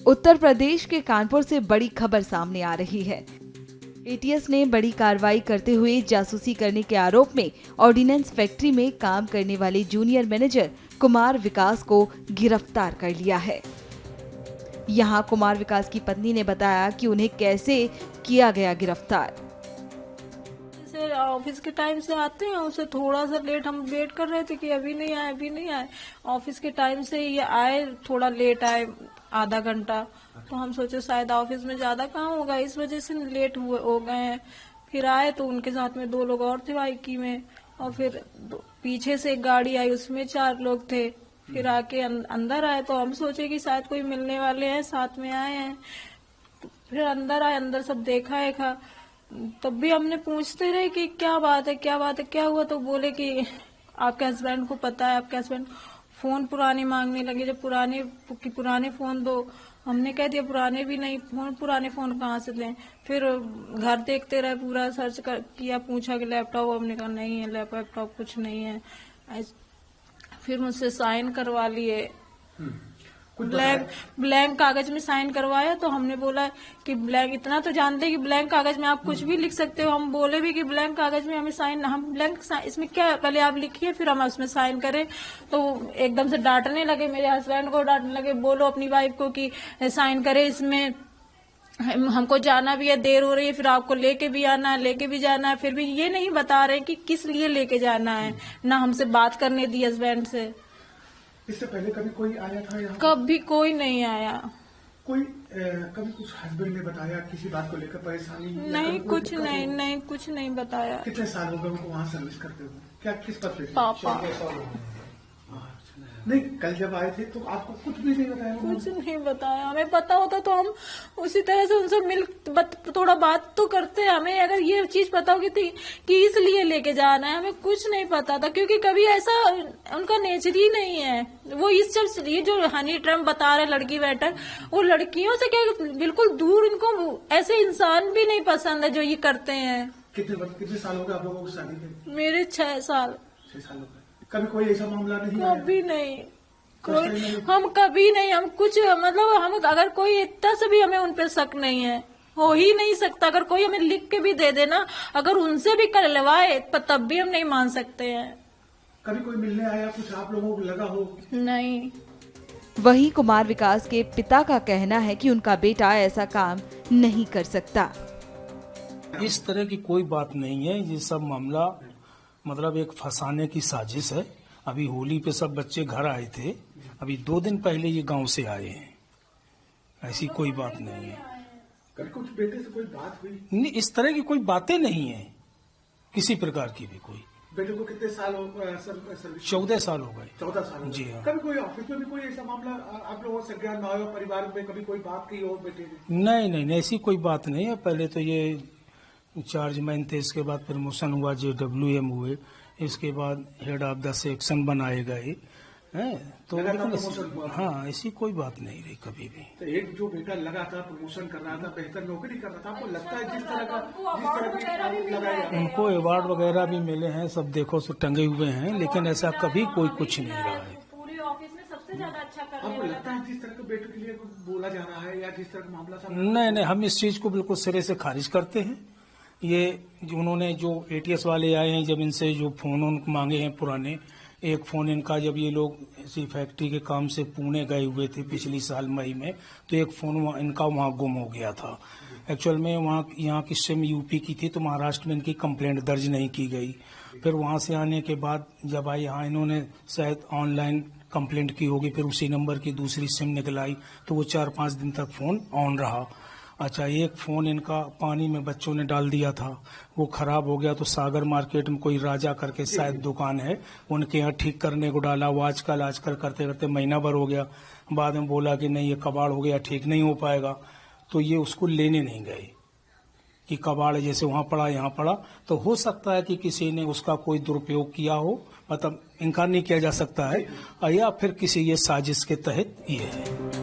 उत्तर प्रदेश के कानपुर से बड़ी खबर सामने आ रही है। एटीएस ने बड़ी कार्रवाई करते हुए जासूसी करने के आरोप में ऑर्डिनेंस फैक्ट्री में काम करने वाले जूनियर मैनेजर कुमार विकास को गिरफ्तार कर लिया है। यहां कुमार विकास की पत्नी ने बताया कि उन्हें कैसे किया गया गिरफ्तार। ऑफिस के टाइम से आते हैं, उसे थोड़ा सा लेट हम वेट कर रहे थे कि अभी नहीं आए। ऑफिस के टाइम से ये आए, थोड़ा लेट आए, आधा घंटा। तो हम सोचे शायद ऑफिस में ज्यादा काम होगा, इस वजह से लेट हो गए हैं। फिर आए तो उनके साथ में 2 लोग और थे बाइकी में, और फिर पीछे से एक गाड़ी आई, उसमें 4 लोग थे। फिर आके अंदर आए तो हम सोचे कि शायद कोई मिलने वाले हैं, साथ में आए हैं। तो फिर अंदर आए, अंदर सब देखा। तब भी हमने पूछते रहे कि क्या बात है, क्या हुआ। तो बोले कि आपके हस्बैंड को पता है, आपके हस्बैंड फोन पुराने मांगने लगे। जब पुराने फोन दो, हमने कह दिया पुराने भी नहीं, पुराने फोन कहाँ से लें। फिर घर देखते रहे, पूरा सर्च किया, पूछा कि लैपटॉप, हमने कहा नहीं है लैपटॉप, कुछ नहीं है। फिर मुझसे साइन करवा लिए, ब्लैंक कागज में साइन करवाया। तो हमने बोला कि ब्लैंक, इतना तो जानते कि ब्लैंक कागज में आप कुछ भी लिख सकते हो। हम बोले भी कि ब्लैंक कागज में हमें साइन, हम ब्लैंक इसमें क्या, पहले आप लिखिए फिर हम उसमें साइन करें। तो एकदम से डांटने लगे, मेरे हस्बैंड को डांटने लगे, बोलो अपनी वाइफ को कि साइन करे इसमें, हमको जाना भी है, देर हो रही है, फिर आपको लेके भी जाना है। फिर भी ये नहीं बता रहे कि किस लिए लेके जाना है, ना हमसे बात करने दी हस्बैंड से। इससे पहले कभी कोई आया था यहाँ? कभी कोई नहीं आया। कभी कुछ हस्बैंड ने बताया किसी बात को लेकर परेशानी? नहीं, कुछ नहीं बताया। कितने साल हो गए उनको वहाँ सर्विस करते हुए? क्या किस पद पे? पापा। नहीं, कल जब आए थे तो आपको कुछ भी नहीं बताया? कुछ नहीं बताया। हमें पता होता तो हम उसी तरह से उनसे थोड़ा बात तो करते। हमें अगर ये चीज पता होगी थी कि इसलिए लेके जाना है, हमें कुछ नहीं पता था, क्योंकि कभी ऐसा उनका नेचर ही नहीं है। वो ये जो हनी ट्रम्प बता रहे लड़की वेटर, वो लड़कियों से क्या बिल्कुल दूर, इनको ऐसे इंसान भी नहीं पसंद है जो ये करते हैं। कितने साल हो गए आप लोगों को शादी के? मेरे 6 साल। 6 साल हो गए। कभी कोई ऐसा मामला नहीं? कभी नहीं, हम कभी नहीं, हम कुछ मतलब हम अगर कोई इतना से भी हमें उन पे शक नहीं है, हो ही नहीं सकता। अगर कोई हमें लिख के भी दे देना, अगर उनसे भी करवाए तब भी हम नहीं मान सकते हैं। कभी कोई मिलने आया, कुछ आप लोगों को लगा हो? नहीं। वहीं कुमार विकास के पिता का कहना है कि उनका बेटा ऐसा काम नहीं कर सकता। इस तरह की कोई बात नहीं है, ये सब मामला मतलब एक फंसाने की साजिश है। अभी होली पे सब बच्चे घर आए थे, अभी 2 दिन पहले ये गांव से आए हैं, ऐसी कोई बात नहीं है। कभी कुछ बेटे से कोई बात हुई? नहीं, इस तरह की कोई बातें नहीं है, किसी प्रकार की भी कोई। बेटे को कितने साल हो गए? 14 साल हो गए। 14 साल जी हाँ। कभी कोई ऑफिस में भी कोई ऐसा मामला आप लोगों से ज्ञान ना हो, परिवार में कभी कोई बात की हो बेटे ने? नहीं, ऐसी कोई बात नहीं है। पहले तो ये चार्ज मैन थे, इसके बाद प्रमोशन हुआ, JWM हुए, इसके बाद हेड ऑफ द सेक्शन बनाए गए हैं। तो लेकिन हाँ, ऐसी कोई बात नहीं रही कभी भी। तो एक जो बेटा लगा था, प्रमोशन कर रहा था, बेहतर नौकरी कर रहा था, आपको लगता है जिस तरह की लगाया, उनको अवार्ड वगैरह भी मिले हैं, सब देखो सब टंगे हुए हैं, लेकिन ऐसा कभी कोई कुछ नहीं रहा है। पूरे ऑफिस में सबसे ज्यादा अच्छा करने आपको लगता है जिस तरह के बेटे के लिए बोला जा रहा है या जिस तरह का मामला? नहीं, हम इस चीज को बिल्कुल सिरे से खारिज करते हैं। ये उन्होंने जो ATS वाले आए हैं, जब इनसे जो फोन मांगे हैं पुराने, एक फोन इनका जब ये लोग इसी फैक्ट्री के काम से पुणे गए हुए थे पिछली साल मई में, तो एक फोन इनका वहाँ गुम हो गया था। एक्चुअल में यहाँ की सिम UP की थी, तो महाराष्ट्र में इनकी कंप्लेंट दर्ज नहीं की गई। फिर वहाँ से आने के बाद जब आई यहाँ, इन्होंने शायद ऑनलाइन कंप्लेंट की होगी, फिर उसी नंबर की दूसरी सिम निकल आई, तो वो 4-5 दिन तक फोन ऑन रहा। अच्छा, एक फोन इनका पानी में बच्चों ने डाल दिया था, वो खराब हो गया, तो सागर मार्केट में कोई राजा करके शायद दुकान है, उनके यहाँ ठीक करने को डाला। वो आजकल करते करते महीना भर हो गया। बाद में बोला कि नहीं, ये कबाड़ हो गया, ठीक नहीं हो पाएगा, तो ये उसको लेने नहीं गए कि कबाड़ जैसे वहाँ पड़ा यहाँ पड़ा। तो हो सकता है कि किसी ने उसका कोई दुरुपयोग किया हो, मतलब इनकार नहीं किया जा सकता है, या फिर किसी ये साजिश के तहत ये है।